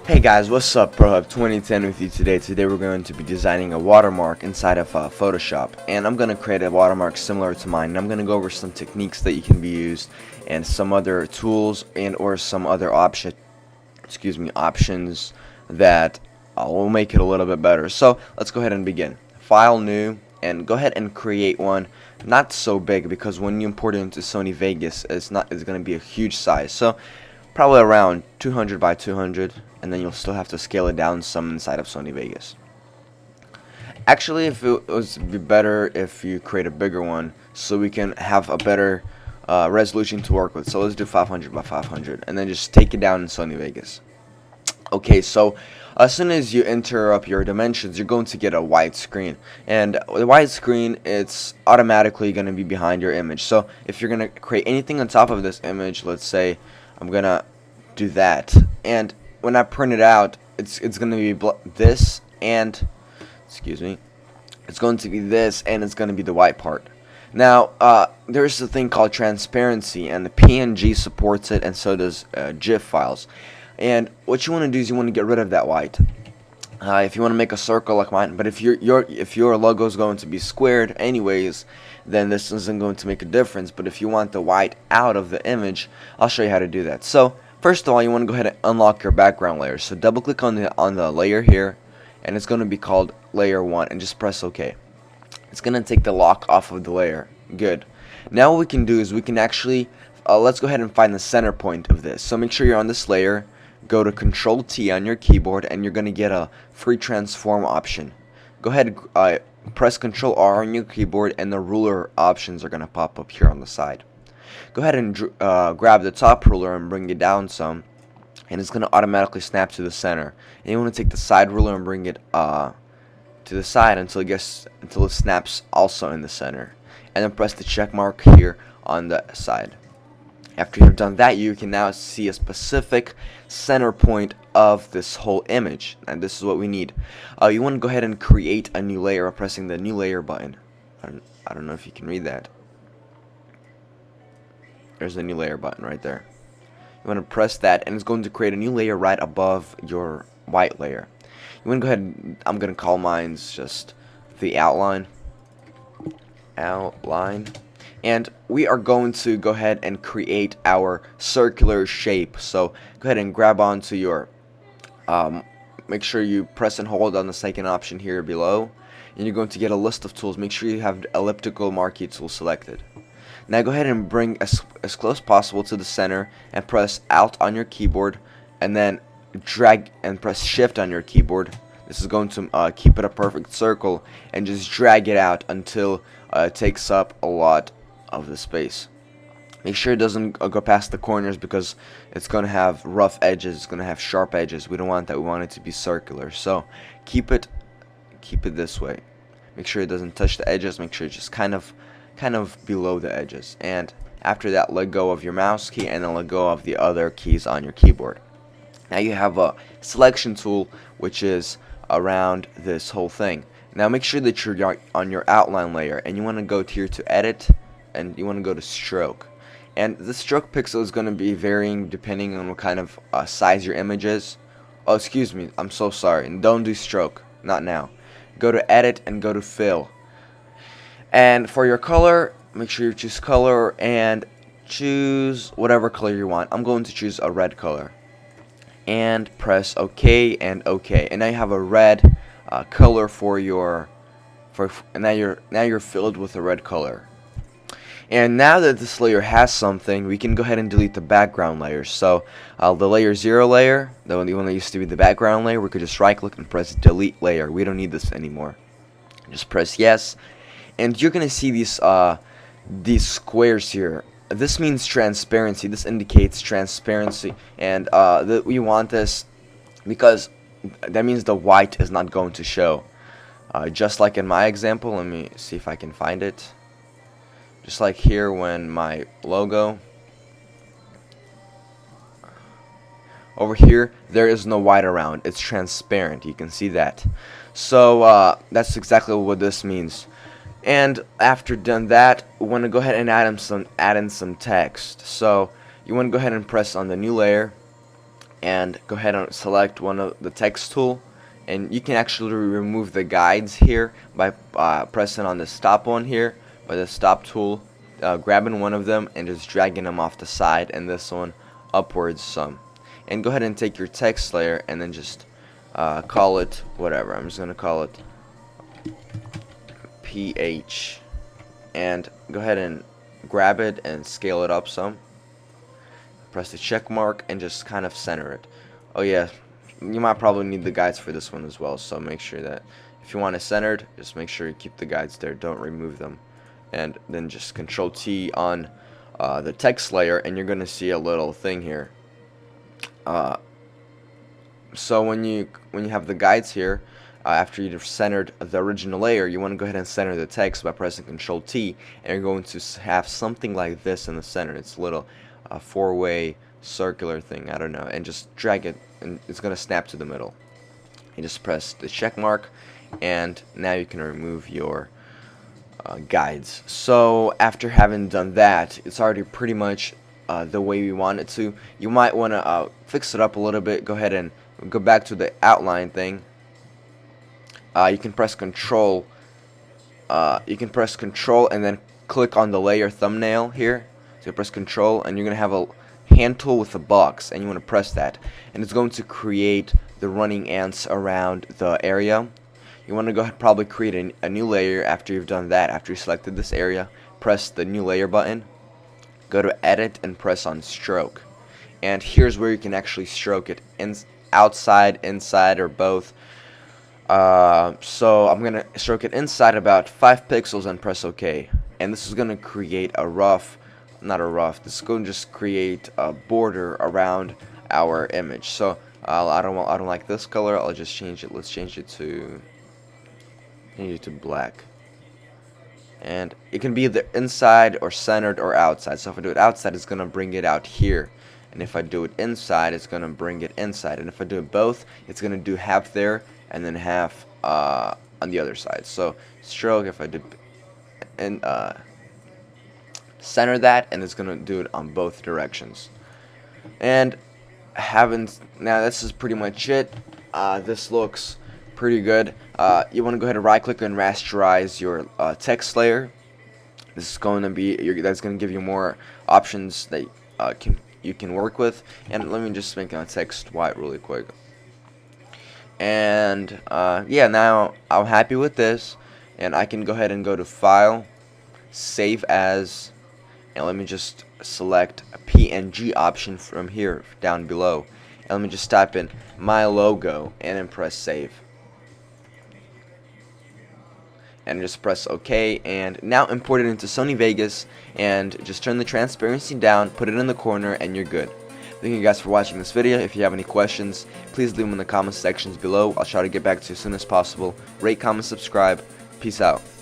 Hey guys, what's up? ProHub 2010 with you today. Today we're going to be designing a watermark inside of Photoshop, and I'm going to create a watermark similar to mine. And I'm going to go over some techniques that you can be used, and some other tools and or some other options that will make it a little bit better. So let's go ahead and begin. File, new, and go ahead and create one. Not so big, because when you import it into Sony Vegas, it's going to be a huge size. So probably around 200 by 200, and then you'll still have to scale it down some inside of Sony Vegas. Actually, if it would be better if you create a bigger one so we can have a better resolution to work with. So let's do 500 by 500, and then just take it down in Sony Vegas. Okay, so as soon as you enter up your dimensions, you're going to get a white screen, and the white screen, it's automatically going to be behind your image. So if you're going to create anything on top of this image, let's say I'm gonna do that, and when I print it out, it's going to be this, and it's going to be this, and it's going to be the white part. Now there's a thing called transparency, and the PNG supports it, and so does GIF files. And what you want to do is you want to get rid of that white. If you want to make a circle like mine, but if your logo is going to be squared anyways, then this isn't going to make a difference. But if you want the white out of the image, I'll show you how to do that. So first of all, you want to go ahead and unlock your background layer. So double click on the layer here, and it's going to be called layer 1, and just press OK. It's going to take the lock off of the layer. Good. Now what we can do is we can actually let's go ahead and find the center point of this. So make sure you're on this layer. Go to Control T on your keyboard, and you're going to get a free transform option. Go ahead, press Control R on your keyboard, and the ruler options are going to pop up here on the side. Go ahead and grab the top ruler and bring it down some, and it's going to automatically snap to the center. And you want to take the side ruler and bring it to the side until it snaps also in the center, and then press the check mark here on the side. After you've done that, you can now see a specific center point of this whole image, and this is what we need. You want to go ahead and create a new layer by pressing the new layer button. I don't know if you can read that. There's the new layer button right there. You want to press that, and it's going to create a new layer right above your white layer. You want to go ahead and, I'm going to call mine just the outline. And we are going to go ahead and create our circular shape. So go ahead and grab onto your make sure you press and hold on the second option here below, and you're going to get a list of tools. Make sure you have the Elliptical Marquee tool selected. Now go ahead and bring as close possible to the center, and press Alt on your keyboard, and then drag and press Shift on your keyboard. This is going to keep it a perfect circle, and just drag it out until it takes up a lot of the space. Make sure it doesn't go past the corners, because it's going to have rough edges, it's going to have sharp edges. We don't want that. We want it to be circular. So keep it this way. Make sure it doesn't touch the edges. Make sure it's just kind of below the edges. And after that, let go of your mouse key, and then let go of the other keys on your keyboard. Now you have a selection tool, which is around this whole thing. Now make sure that you're on your outline layer, and you want to go here to edit, and you want to go to stroke. And the stroke pixel is going to be varying depending on what kind of size your image is. Oh, excuse me, I'm so sorry. And don't do stroke, not now. Go to edit and go to fill. And for your color, make sure you choose color and choose whatever color you want. I'm going to choose a red color. And press OK and OK. And now you have a red color for your and now you're filled with a red color. And now that this layer has something, we can go ahead and delete the background layer. So the layer 0 layer, the one that used to be the background layer, we could just right click and press delete layer. We don't need this anymore. Just press yes, and you're gonna see these squares here. This means transparency. This indicates transparency, and we want this because that means the white is not going to show. Just like in my example, let me see if I can find it. Just like here when my logo, over here, there is no white around. It's transparent. You can see that. So that's exactly what this means. And after done that, we want to go ahead and add in some text. So you want to go ahead and press on the new layer, and go ahead and select one of the text tool, and you can actually remove the guides here by pressing on the stop one here, by the stop tool, grabbing one of them and just dragging them off the side, and this one upwards some. And go ahead and take your text layer and then just call it whatever. I'm just gonna call it PH, and go ahead and grab it and scale it up some. Press the check mark and just kind of center it. Oh yeah, you might probably need the guides for this one as well, so make sure that if you want it centered, just make sure you keep the guides there, don't remove them. And then just Control T on the text layer, and you're gonna see a little thing here. So when you have the guides here, after you've centered the original layer, you want to go ahead and center the text by pressing Control T, and you're going to have something like this in the center. It's a little four-way circular thing, I don't know, and just drag it, and it's gonna snap to the middle. You just press the check mark, and now you can remove your guides. So after having done that, it's already pretty much the way we want it to. You might want to fix it up a little bit. Go ahead and go back to the outline thing. You can press Control. You can press Control and then click on the layer thumbnail here. So you press Control, and you're gonna have a hand tool with a box, and you want to press that, and it's going to create the running ants around the area. You want to go ahead, probably create a new layer after you've done that. After you selected this area, press the new layer button, go to edit and press on stroke, and here's where you can actually stroke it outside, inside, or both. So I'm gonna stroke it inside about 5 pixels and press OK, and this is gonna create a rough, this is going to just create a border around our image. So I don't like this color. I'll just change it. Let's change it to black, and it can be either inside or centered or outside. So if I do it outside, it's gonna bring it out here, and if I do it inside, it's gonna bring it inside, and if I do it both, it's gonna do half there and then half on the other side. So stroke, if I do and center that, and it's gonna do it on both directions. And now this is pretty much it. This looks pretty good. You want to go ahead and right click and rasterize your text layer. This is going to be that's going to give you more options that you can work with. And let me just make my text white really quick. And yeah, now I'm happy with this, and I can go ahead and go to File, Save As, and let me just select a PNG option from here down below, and let me just type in my logo and then press save, and just press OK, and now import it into Sony Vegas, and just turn the transparency down, put it in the corner, and you're good. Thank you guys for watching this video. If you have any questions, please leave them in the comment sections below. I'll try to get back to you as soon as possible. Rate, comment, subscribe. Peace out.